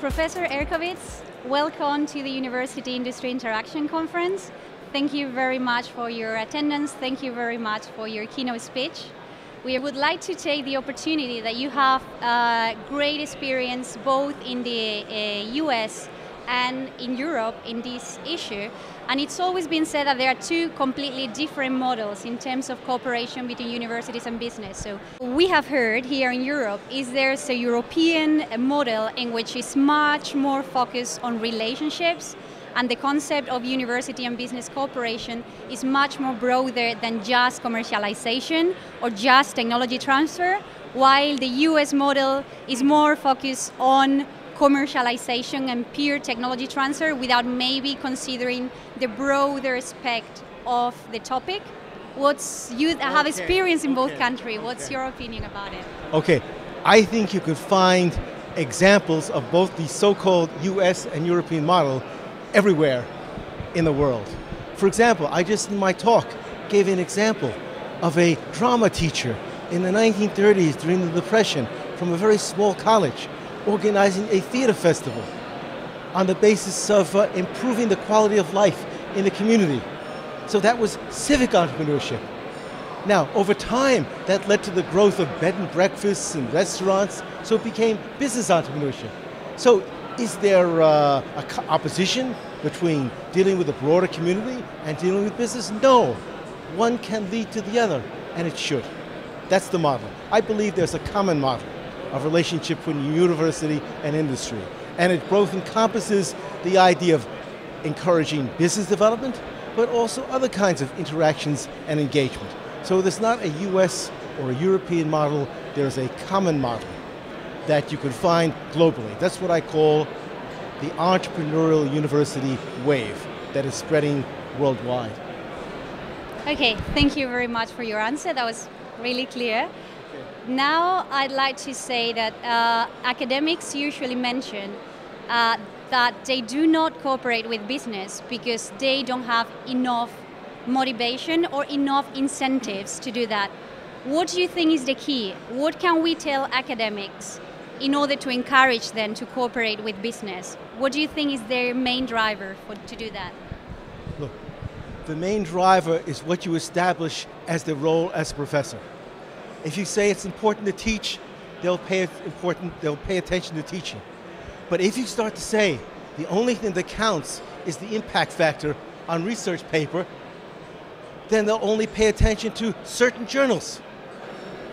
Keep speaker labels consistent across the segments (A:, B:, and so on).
A: Professor Etzkowitz, welcome to the University Industry Interaction Conference. Thank you very much for your attendance. Thank you very much for your keynote speech. We would like to take the opportunity that you have great experience both in the US and in Europe in this issue. And it's always been said that there are two completely different models in terms of cooperation between universities and business. So we have heard here in Europe is there's a European model in which is much more focused on relationships, and the concept of university and business cooperation is much more broader than just commercialization or just technology transfer, while the US model is more focused on commercialization and pure technology transfer without maybe considering the broader aspect of the topic. You have experience in both countries. What's your opinion about it?
B: Okay, I think you could find examples of both the so-called US and European model everywhere in the world. For example, I just in my talk gave an example of a drama teacher in the 1930s during the Depression from a very small college organizing a theater festival on the basis of improving the quality of life in the community. So that was civic entrepreneurship. Now, over time, that led to the growth of bed and breakfasts and restaurants, so it became business entrepreneurship. So is there opposition between dealing with a broader community and dealing with business? No. One can lead to the other, and it should. That's the model. I believe there's a common model of relationship between university and industry. And it both encompasses the idea of encouraging business development, but also other kinds of interactions and engagement. So there's not a US or a European model, there's a common model that you can find globally. That's what I call the entrepreneurial university wave that is spreading worldwide.
A: Okay, thank you very much for your answer. That was really clear. Now I'd like to say that academics usually mention that they do not cooperate with business because they don't have enough motivation or enough incentives to do that. What do you think is the key? What can we tell academics in order to encourage them to cooperate with business? What do you think is their main driver to do that?
B: Look, the main driver is what you establish as the role as a professor. If you say it's important to teach, they'll pay attention to teaching. But if you start to say the only thing that counts is the impact factor on research paper, then they'll only pay attention to certain journals.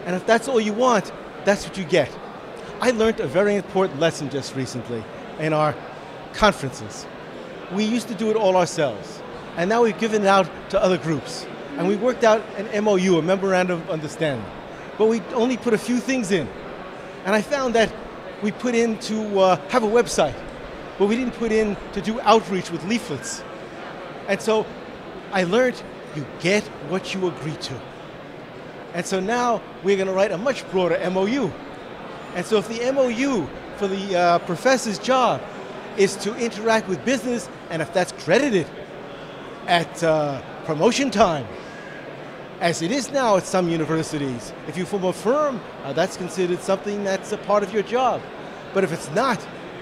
B: And if that's all you want, that's what you get. I learned a very important lesson just recently in our conferences. We used to do it all ourselves, and now we've given it out to other groups. And we worked out an MOU, a memorandum of understanding. But we only put a few things in. And I found that we put in to have a website, but we didn't put in to do outreach with leaflets. And so I learned you get what you agree to. And so now we're going to write a much broader MOU. And so if the MOU for the professor's job is to interact with business, and if that's credited at promotion time, as it is now at some universities, if you form a firm, that's considered something that's a part of your job. But if it's not,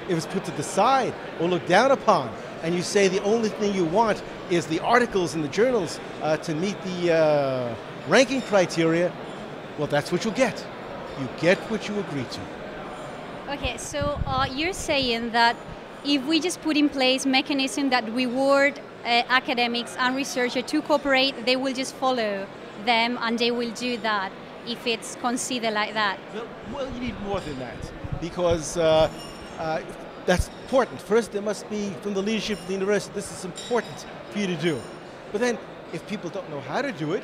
B: if it's put to the side or looked down upon, and you say the only thing you want is the articles in the journals to meet the ranking criteria, well, that's what you'll get. You get what you agree to.
A: Okay, so you're saying that if we just put in place mechanisms that reward academics and researchers to cooperate, they will just follow them and they will do that if it's considered like that?
B: Well, you need more than that, because that's important. First, there must be, from the leadership of the university, this is important for you to do. But then, if people don't know how to do it,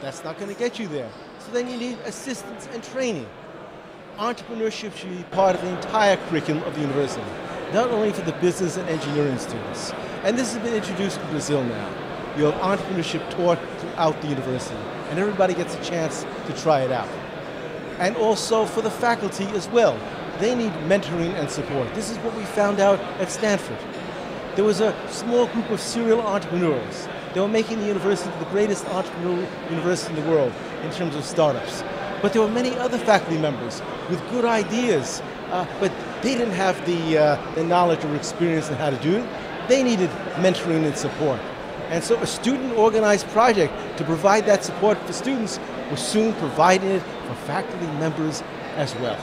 B: that's not going to get you there. So then you need assistance and training. Entrepreneurship should be part of the entire curriculum of the university, not only for the business and engineering students. And this has been introduced in Brazil now. You have entrepreneurship taught throughout the university, and everybody gets a chance to try it out. And also for the faculty as well. They need mentoring and support. This is what we found out at Stanford. There was a small group of serial entrepreneurs. They were making the university the greatest entrepreneurial university in the world in terms of startups. But there were many other faculty members with good ideas but they didn't have the knowledge or experience on how to do it. They needed mentoring and support. And so a student-organized project to provide that support for students was soon providing it for faculty members as well.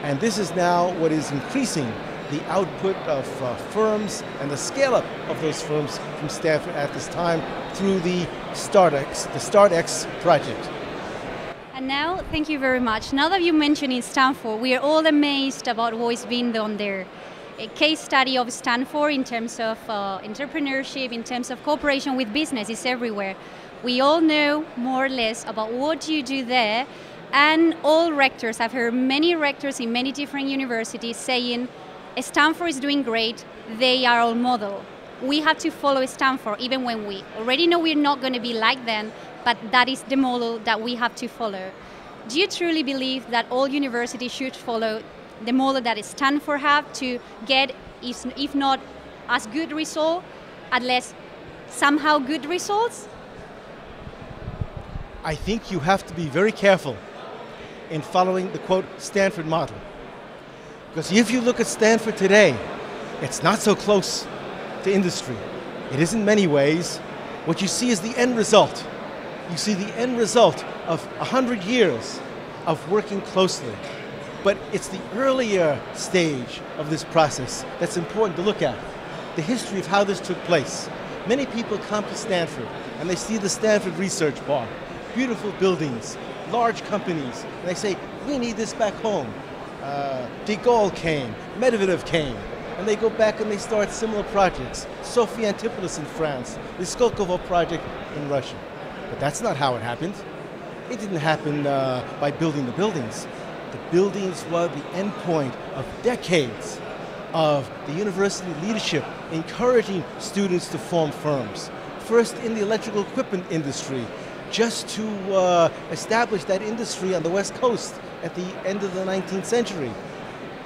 B: And this is now what is increasing the output of firms and the scale-up of those firms from Stanford at this time through the StartX project.
A: And now, thank you very much. Now that you mentioned in Stanford, we are all amazed about what is being done there. A case study of Stanford in terms of entrepreneurship, in terms of cooperation with business is everywhere. We all know more or less about what you do there, and all rectors, I've heard many rectors in many different universities saying, Stanford is doing great, they are our model. We have to follow Stanford even when we already know we're not going to be like them, but that is the model that we have to follow. Do you truly believe that all universities should follow the model that Stanford have to get, if not as good result, at least somehow good results?
B: I think you have to be very careful in following the, quote, Stanford model. Because if you look at Stanford today, it's not so close to industry. It is in many ways. What you see is the end result. You see the end result of 100 years of working closely. But it's the earlier stage of this process that's important to look at. The history of how this took place. Many people come to Stanford and they see the Stanford Research Park, beautiful buildings, large companies, and they say, we need this back home. De Gaulle came, Medvedev came, and they go back and they start similar projects. Sophie Antipolis in France, the Skolkovo project in Russia. But that's not how it happened. It didn't happen by building the buildings. The buildings were the end point of decades of the university leadership encouraging students to form firms. First in the electrical equipment industry, just to establish that industry on the West Coast at the end of the 19th century.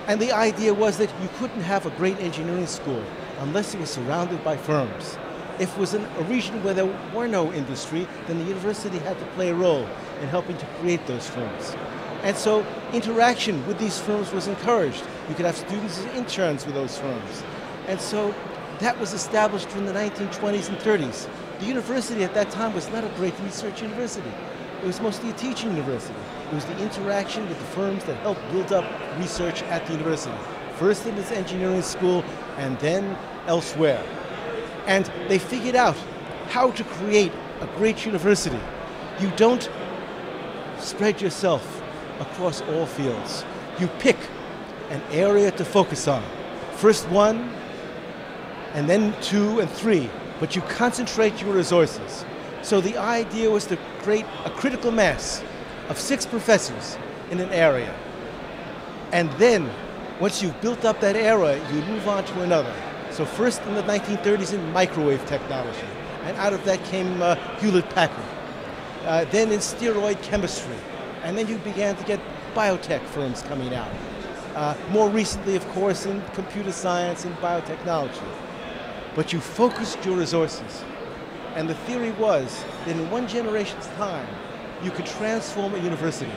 B: And the idea was that you couldn't have a great engineering school unless it was surrounded by firms. If it was in a region where there were no industry, then the university had to play a role in helping to create those firms. And so interaction with these firms was encouraged. You could have students as interns with those firms. And so that was established in the 1920s and 30s. The university at that time was not a great research university. It was mostly a teaching university. It was the interaction with the firms that helped build up research at the university. First in its engineering school and then elsewhere. And they figured out how to create a great university. You don't spread yourself across all fields. You pick an area to focus on. First one, and then two and three, but you concentrate your resources. So the idea was to create a critical mass of 6 professors in an area. And then, once you've built up that area, you move on to another. So first in the 1930s in microwave technology, and out of that came Hewlett-Packard. Then in steroid chemistry, and then you began to get biotech firms coming out. More recently, of course, in computer science and biotechnology. But you focused your resources. And the theory was that in one generation's time, you could transform a university,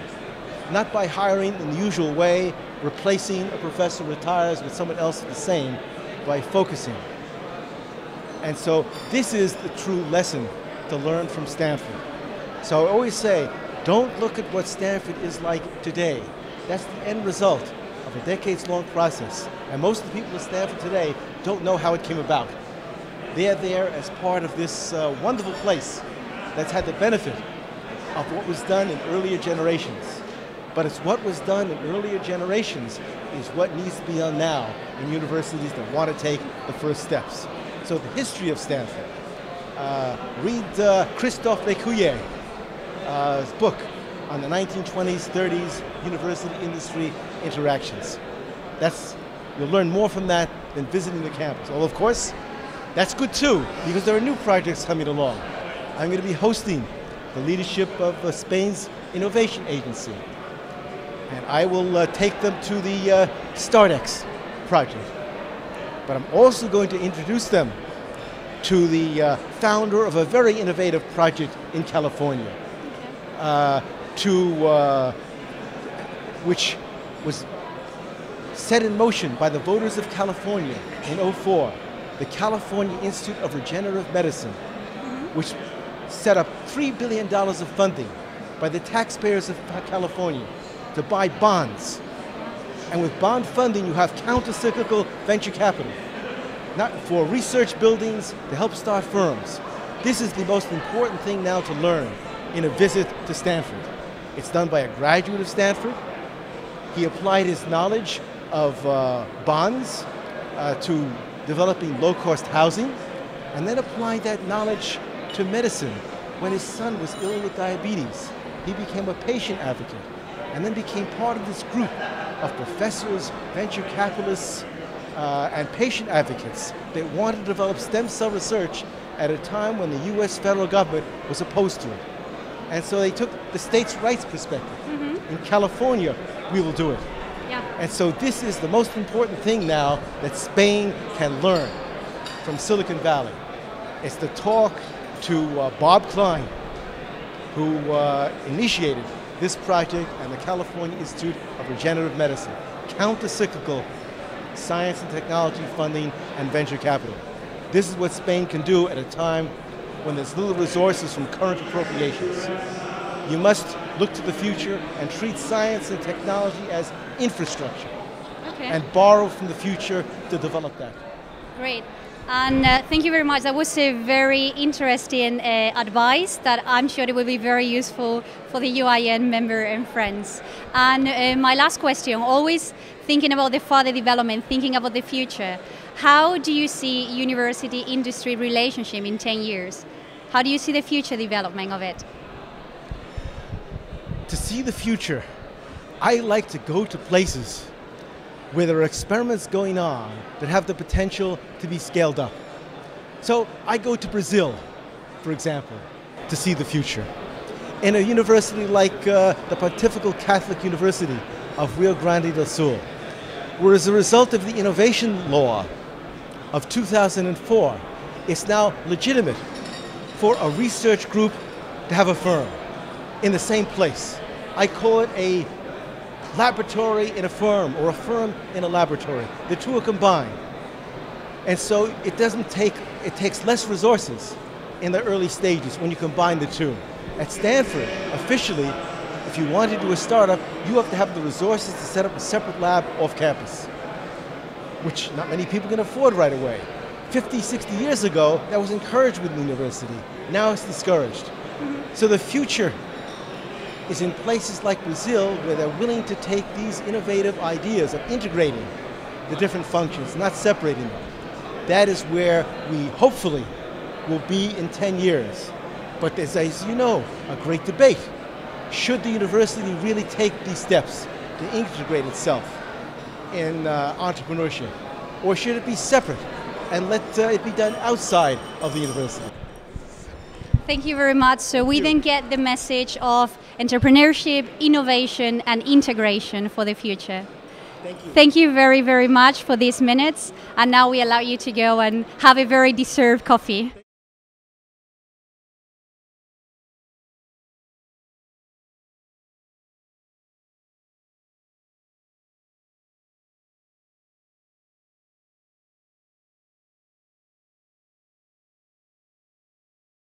B: not by hiring in the usual way, replacing a professor retires with someone else the same, by focusing. And so this is the true lesson to learn from Stanford. So I always say, don't look at what Stanford is like today. That's the end result of a decades-long process. And most of the people at Stanford today don't know how it came about. They're there as part of this wonderful place that's had the benefit of what was done in earlier generations. But it's what was done in earlier generations is what needs to be done now in universities that want to take the first steps. So the history of Stanford. Read Christophe Lécuyer's book on the 1920s, 30s university industry interactions. You'll learn more from that than visiting the campus. Well, of course, that's good too, because there are new projects coming along. I'm going to be hosting the leadership of Spain's innovation agency. And I will take them to the StartX project. But I'm also going to introduce them to the founder of a very innovative project in California, which was set in motion by the voters of California in '04, the California Institute of Regenerative Medicine, which set up $3 billion of funding by the taxpayers of California to buy bonds. And with bond funding, you have counter-cyclical venture capital, not for research buildings to help start firms. This is the most important thing now to learn in a visit to Stanford. It's done by a graduate of Stanford. He applied his knowledge of bonds to developing low-cost housing, and then applied that knowledge to medicine. When his son was ill with diabetes, he became a patient advocate, and then became part of this group of professors, venture capitalists, and patient advocates that wanted to develop stem cell research at a time when the US federal government was opposed to it. And so they took the states' rights perspective. In California, we will do it.
A: Yeah.
B: And so this is the most important thing now that Spain can learn from Silicon Valley. It's to talk to Bob Klein, who initiated this project, and the California Institute of Regenerative Medicine, counter-cyclical science and technology funding and venture capital. This is what Spain can do at a time when there's little resources from current appropriations. You must look to the future and treat science and technology as infrastructure, and borrow from the future to develop that.
A: Great. And thank you very much. That was a very interesting advice that I'm sure it will be very useful for the UIIN member and friends. And my last question, always thinking about the further development, thinking about the future, how do you see university-industry relationship in 10 years? How do you see the future development of it?
B: To see the future, I like to go to places where there are experiments going on that have the potential to be scaled up. So I go to Brazil, for example, to see the future. In a university like the Pontifical Catholic University of Rio Grande do Sul, where as a result of the innovation law of 2004, it's now legitimate for a research group to have a firm in the same place. I call it a laboratory in a firm, or a firm in a laboratory. The two are combined. And so it takes less resources in the early stages when you combine the two. At Stanford, officially, if you want to do a startup, you have to have the resources to set up a separate lab off campus, which not many people can afford right away. 50, 60 years ago, that was encouraged with the university. Now it's discouraged. So the future is in places like Brazil, where they're willing to take these innovative ideas of integrating the different functions, not separating them. That is where we hopefully will be in 10 years. But there's, as you know, a great debate. Should the university really take these steps to integrate itself in entrepreneurship? Or should it be separate and let it be done outside of the university?
A: Thank you very much. So we then get the message of entrepreneurship, innovation, and integration for the future.
B: Thank you.
A: Thank you very, very much for these minutes. And now we allow you to go and have a very deserved coffee.